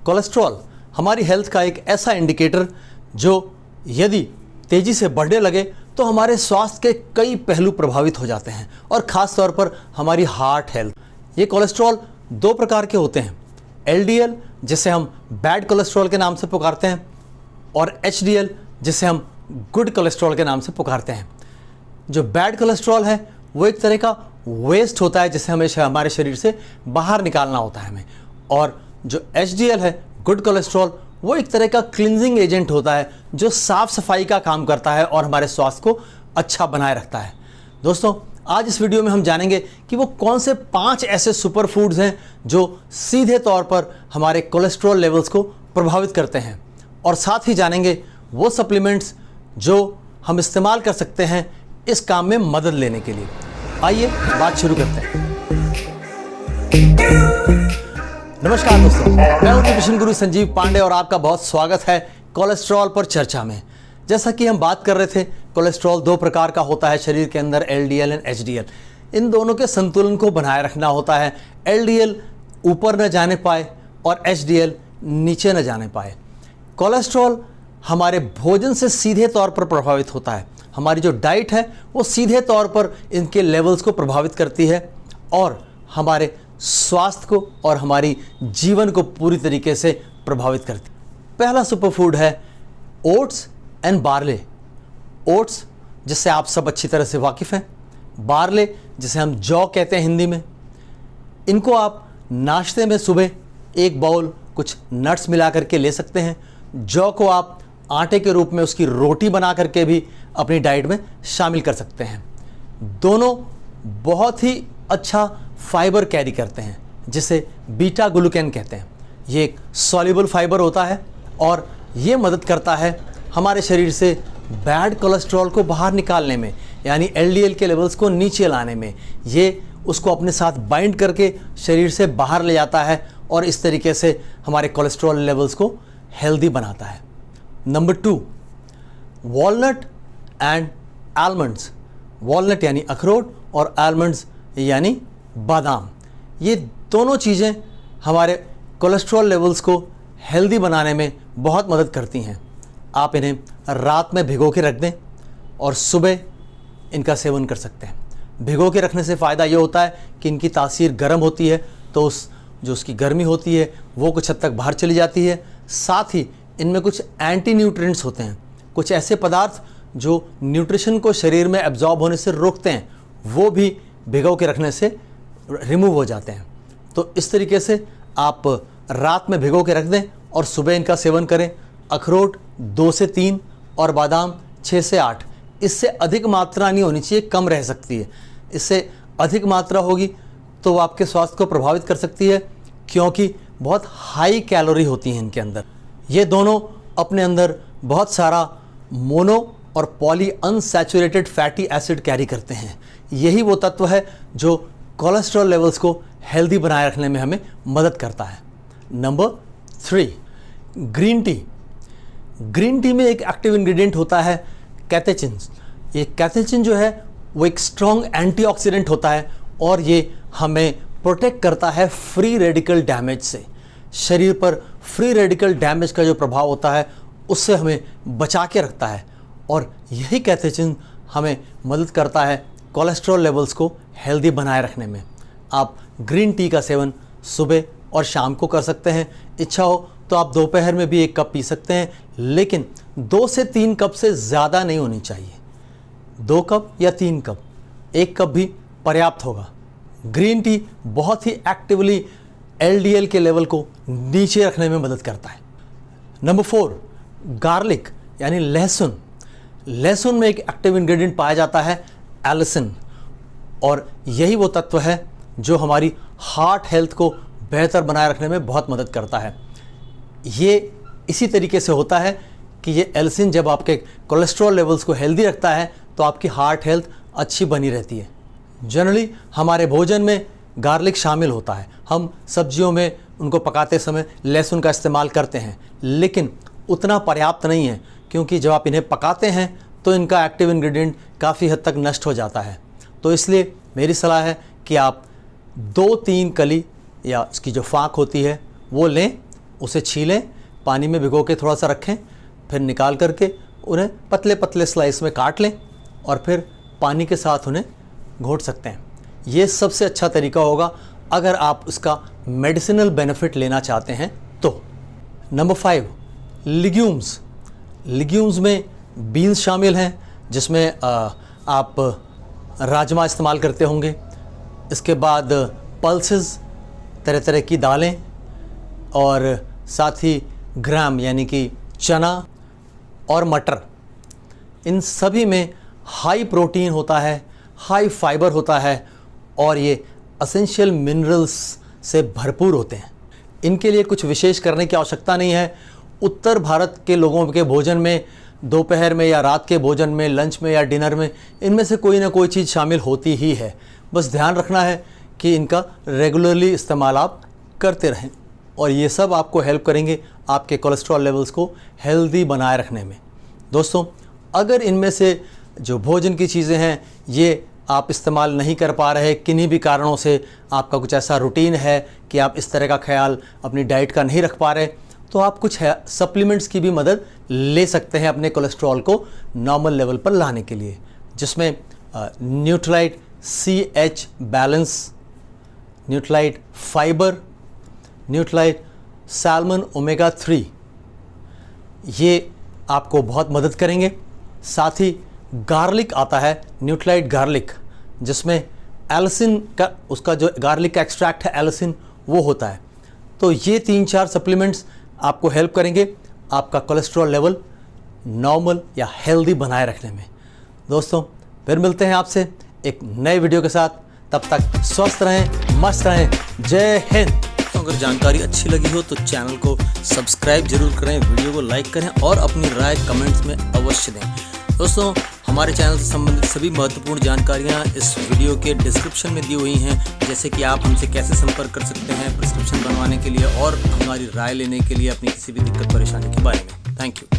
Cholesterol हमारी health का एक ऐसा इंडिकेटर जो यदि तेजी से बढ़ने लगे तो हमारे स्वास्थ्य के कई पहलू प्रभावित हो जाते हैं और ख़ास तौर पर हमारी हार्ट हेल्थ। ये कोलेस्ट्रॉल दो प्रकार के होते हैं, LDL जिसे हम बैड कोलेस्ट्रॉल के नाम से पुकारते हैं और HDL जिसे हम गुड कोलेस्ट्रॉल के नाम से पुकारते हैं। जो बैड कोलेस्ट्रॉल है वो एक तरह का वेस्ट होता है जिसे हमें हमारे शरीर से बाहर निकालना होता है हमें, और जो HDL है गुड कोलेस्ट्रॉल वो एक तरह का क्लींजिंग एजेंट होता है जो साफ सफाई का काम करता है और हमारे स्वास्थ्य को अच्छा बनाए रखता है। दोस्तों, आज इस वीडियो में हम जानेंगे कि वो कौन से 5 ऐसे सुपर फूड्स हैं जो सीधे तौर पर हमारे कोलेस्ट्रॉल लेवल्स को प्रभावित करते हैं, और साथ ही जानेंगे वो सप्लीमेंट्स जो हम इस्तेमाल कर सकते हैं इस काम में मदद लेने के लिए। आइए बात शुरू करते हैं। नमस्कार दोस्तों, मैं हूं न्यूट्रिशन गुरु संजीव पांडे और आपका बहुत स्वागत है कोलेस्ट्रॉल पर चर्चा में। जैसा कि हम बात कर रहे थे, कोलेस्ट्रॉल दो प्रकार का होता है शरीर के अंदर, LDL और HDL। इन दोनों के संतुलन को बनाए रखना होता है। LDL ऊपर न जाने पाए और HDL नीचे न जाने पाए। कोलेस्ट्रॉल हमारे भोजन से सीधे तौर पर प्रभावित होता है। हमारी जो डाइट है वो सीधे तौर पर इनके लेवल्स को प्रभावित करती है और हमारे स्वास्थ्य को और हमारी जीवन को पूरी तरीके से प्रभावित करती है। पहला सुपर फूड है ओट्स एंड बार्ले। ओट्स जिससे आप सब अच्छी तरह से वाकिफ़ हैं, बार्ले जिसे हम जौ कहते हैं हिंदी में। इनको आप नाश्ते में सुबह एक बाउल कुछ नट्स मिला करके ले सकते हैं। जौ को आप आटे के रूप में उसकी रोटी बना करके भी अपनी डाइट में शामिल कर सकते हैं। दोनों बहुत ही अच्छा फाइबर कैरी करते हैं जिसे बीटा ग्लूकेन कहते हैं। ये एक सॉल्युबल फाइबर होता है और ये मदद करता है हमारे शरीर से बैड कोलेस्ट्रॉल को बाहर निकालने में, यानी LDL के लेवल्स को नीचे लाने में। ये उसको अपने साथ बाइंड करके शरीर से बाहर ले जाता है और इस तरीके से हमारे कोलेस्ट्रॉल लेवल्स को हेल्दी बनाता है। Number 2, walnut and almonds. Walnut यानी अखरोट और आलमंड्स यानी बादाम। ये दोनों चीज़ें हमारे कोलेस्ट्रॉल लेवल्स को हेल्दी बनाने में बहुत मदद करती हैं। आप इन्हें रात में भिगो के रख दें और सुबह इनका सेवन कर सकते हैं। भिगो के रखने से फ़ायदा ये होता है कि इनकी तासीर गर्म होती है तो उसकी गर्मी होती है वो कुछ हद तक बाहर चली जाती है। साथ ही इनमें कुछ एंटी न्यूट्रिएंट्स होते हैं, कुछ ऐसे पदार्थ जो न्यूट्रिशन को शरीर में एब्जॉर्ब होने से रोकते हैं, वो भी भिगो के रखने से रिमूव हो जाते हैं। तो इस तरीके से आप रात में भिगो के रख दें और सुबह इनका सेवन करें। अखरोट 2 से 3 और बादाम 6 से 8। इससे अधिक मात्रा नहीं होनी चाहिए, कम रह सकती है। इससे अधिक मात्रा होगी तो वो आपके स्वास्थ्य को प्रभावित कर सकती है क्योंकि बहुत हाई कैलोरी होती हैं इनके अंदर। ये दोनों अपने अंदर बहुत सारा मोनो और poly unsaturated fatty acid carry करते हैं। यही वो तत्व है जो कोलेस्ट्रॉल लेवल्स को हेल्दी बनाए रखने में हमें मदद करता है। Number 3, green tea. Green tea में एक एक्टिव इंग्रेडिएंट होता है कैथेचिन। ये कैथेचिन जो है वो एक स्ट्रॉन्ग एंटीऑक्सीडेंट होता है और ये हमें प्रोटेक्ट करता है फ्री रेडिकल डैमेज से। शरीर पर फ्री रेडिकल डैमेज का जो प्रभाव होता है उससे हमें बचा के रखता है और यही कैथेचिन हमें मदद करता है कोलेस्ट्रॉल लेवल्स को हेल्दी बनाए रखने में। आप ग्रीन टी का सेवन सुबह और शाम को कर सकते हैं। इच्छा हो तो आप दोपहर में भी 1 कप पी सकते हैं, लेकिन 2 से 3 कप से ज़्यादा नहीं होनी चाहिए। 2 कप या 3 कप, 1 कप भी पर्याप्त होगा। ग्रीन टी बहुत ही एक्टिवली LDL के लेवल को नीचे रखने में मदद करता है। नंबर 4, गार्लिक यानी लहसुन। लहसुन में एक एक्टिव इंग्रेडिएंट पाया जाता है एलिसिन, और यही वो तत्व है जो हमारी हार्ट हेल्थ को बेहतर बनाए रखने में बहुत मदद करता है। ये इसी तरीके से होता है कि ये एलिसिन जब आपके कोलेस्ट्रॉल लेवल्स को हेल्दी रखता है तो आपकी हार्ट हेल्थ अच्छी बनी रहती है। जनरली हमारे भोजन में गार्लिक शामिल होता है। हम सब्जियों में उनको पकाते समय लहसुन का इस्तेमाल करते हैं, लेकिन उतना पर्याप्त नहीं है क्योंकि जब आप इन्हें पकाते हैं तो इनका एक्टिव इंग्रेडिएंट काफ़ी हद तक नष्ट हो जाता है। तो इसलिए मेरी सलाह है कि आप 2-3 कली या इसकी जो फाक होती है वो लें, उसे छीलें, पानी में भिगो के थोड़ा सा रखें, फिर निकाल करके उन्हें पतले पतले स्लाइस में काट लें और फिर पानी के साथ उन्हें घोट सकते हैं। ये सबसे अच्छा तरीका होगा अगर आप इसका मेडिसिनल बेनिफिट लेना चाहते हैं तो। Number 5, legumes. लिग्यूम्स में बीन्स शामिल हैं, जिसमें आप राजमा इस्तेमाल करते होंगे। इसके बाद पल्सेस, तरह तरह की दालें, और साथ ही ग्राम यानी कि चना और मटर। इन सभी में हाई प्रोटीन होता है, हाई फाइबर होता है और ये एसेंशियल मिनरल्स से भरपूर होते हैं। इनके लिए कुछ विशेष करने की आवश्यकता नहीं है। उत्तर भारत के लोगों के भोजन में, दोपहर में या रात के भोजन में, लंच में या डिनर में, इनमें से कोई ना कोई चीज़ शामिल होती ही है। बस ध्यान रखना है कि इनका रेगुलरली इस्तेमाल आप करते रहें और ये सब आपको हेल्प करेंगे आपके कोलेस्ट्रॉल लेवल्स को हेल्दी बनाए रखने में। दोस्तों, अगर इनमें से जो भोजन की चीज़ें हैं ये आप इस्तेमाल नहीं कर पा रहे, किन्हीं भी कारणों से आपका कुछ ऐसा रूटीन है कि आप इस तरह का ख्याल अपनी डाइट का नहीं रख पा रहे, तो आप कुछ सप्लीमेंट्स की भी मदद ले सकते हैं अपने कोलेस्ट्रॉल को नॉर्मल लेवल पर लाने के लिए, जिसमें Nutrilite CH balance, Nutrilite fibre, Nutrilite salmon omega 3, ये आपको बहुत मदद करेंगे। साथ ही गार्लिक आता है, न्यूट्रालाइट गार्लिक, जिसमें एलिसिन का, उसका जो गार्लिक का एक्सट्रैक्ट है एलिसिन, वो होता है। तो ये 3-4 सप्लीमेंट्स आपको हेल्प करेंगे आपका कोलेस्ट्रॉल लेवल नॉर्मल या हेल्दी बनाए रखने में। दोस्तों, फिर मिलते हैं आपसे एक नए वीडियो के साथ। तब तक स्वस्थ रहें, मस्त रहें। जय हिंद। तो अगर जानकारी अच्छी लगी हो तो चैनल को सब्सक्राइब जरूर करें, वीडियो को लाइक करें और अपनी राय कमेंट्स में अवश्य दें। दोस्तों, हमारे चैनल से संबंधित सभी महत्वपूर्ण जानकारियाँ इस वीडियो के डिस्क्रिप्शन में दी हुई हैं, जैसे कि आप हमसे कैसे संपर्क कर सकते हैं प्रिस्क्रिप्शन बनवाने के लिए और हमारी राय लेने के लिए अपनी किसी भी दिक्कत परेशानी के बारे में। Thank you.